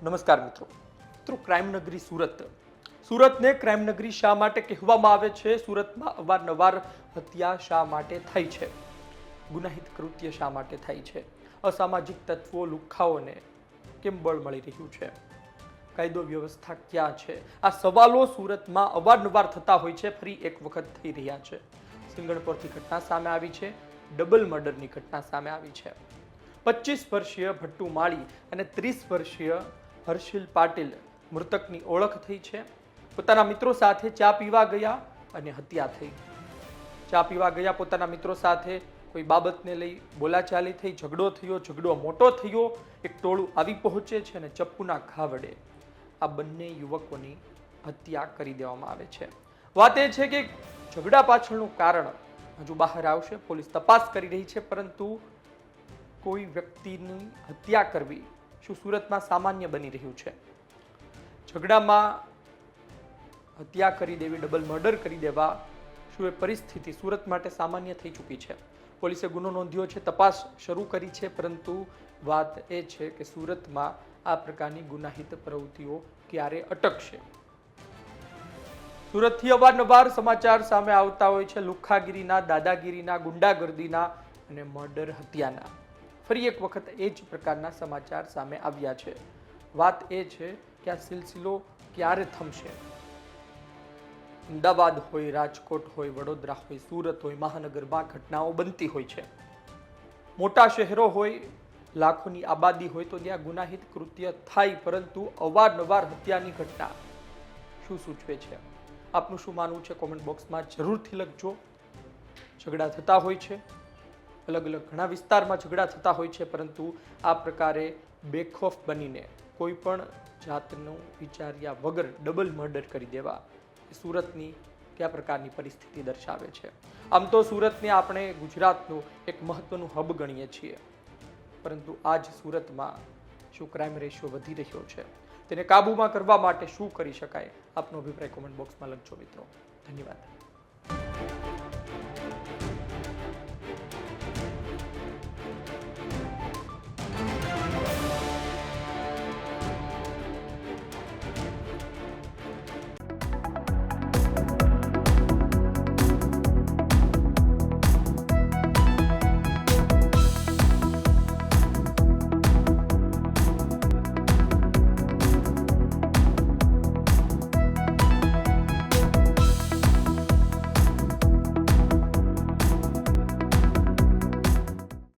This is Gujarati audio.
નમસ્કાર મિત્રો. ક્રાઇમ નગરી સુરતને ક્રાઇમ નગરી શા માટે કહેવામાં આવે છે? સુરતમાં અવારનવાર હત્યા શા માટે થાય છે? ગુનાહિત કૃત્ય શા માટે થાય છે? અસામાજિક તત્વો લુખ્ખાઓને કેમ બળ મળી રહ્યું છે? કાયદો વ્યવસ્થા ક્યાં છે? આ સવાલો સુરતમાં અવારનવાર થતા હોય છે. ફરી એક વખત થઈ રહ્યા છે. સિંગણપોરથી ઘટના સામે આવી છે. ડબલ મર્ડરની ઘટના સામે આવી છે. 25 વર્ષીય ભટ્ટુ માળી અને 30 વર્ષીય હર્ષિલ પાટીલ મૃતકની ઓળખ થઈ છે. પોતાના મિત્રો સાથે ચા પીવા ગયા અને હત્યા થઈ. ચા પીવા ગયા પોતાના મિત્રો સાથે, કોઈ બાબતને લઈ બોલાચાલી થઈ, ઝઘડો મોટો થયો. એક ટોળું આવી પહોંચે છે અને ચપ્પુના ઘા વડે આ બંને યુવકોની હત્યા કરી દેવામાં આવે છે. વાત એ છે કે ઝઘડા પાછળનું કારણ હજુ બહાર આવશે. પોલીસ તપાસ કરી રહી છે, પરંતુ કોઈ વ્યક્તિની હત્યા કરવી શું સુરતમાં સામાન્ય બની રહ્યું છે? ઝઘડામાં હત્યા કરી દેવી, ડબલ મર્ડર કરી દેવા, શું એ પરિસ્થિતિ સુરત માટે સામાન્ય થઈ ચૂકી છે? પોલીસે ગુનો નોંધ્યો છે, તપાસ શરૂ કરી છે, પરંતુ વાત એ છે કે સુરતમાં આ પ્રકારની ગુનાહિત પ્રવૃત્તિઓ ક્યારે અટકશે? સુરતથી અવારનવાર સમાચાર સામે આવતા હોય છે લુખ્ખાગીરીના, દાદાગીરીના, ગુંડાગર્દીના અને મર્ડર હત્યાના. ફરી એક વખત એ જ પ્રકારના સમાચાર સામે આવ્યા છે. વાત એ છે કે આ સિલસિલો ક્યારે થમશે? અમદાવાદ હોય, રાજકોટ હોય, વડોદરા હોય, સુરત હોય, મહાનગરમાં ઘટનાઓ બનતી હોય છે. મોટા શહેરો હોય, લાખોની આબાદી હોય તો ત્યાં ગુનાહિત કૃત્ય થાય, પરંતુ અવારનવાર હત્યાની ઘટના શું સૂચવે છે? આપનું શું માનવું છે? કોમેન્ટ બોક્સમાં જરૂરથી લખજો. ઝઘડા થતા હોય છે, અલગ અલગ ઘણા વિસ્તારમાં ઝઘડા થતા હોય છે, પરંતુ આ પ્રકારે બેખોફ બનીને કોઈ પણ જાતનું વિચાર્યા વગર ડબલ મર્ડર કરી દેવા એ સુરતની કયા પ્રકારની પરિસ્થિતિ દર્શાવે છે? આમ તો સુરતને આપણે ગુજરાતનું એક મહત્વનું હબ ગણીએ છીએ, પરંતુ આજ સુરતમાં શું ક્રાઇમ રેશિયો વધી રહ્યો છે? તેને કાબૂમાં કરવા માટે શું કરી શકાય? આપનો અભિપ્રાય કોમેન્ટ બોક્સમાં લખજો મિત્રો. ધન્યવાદ.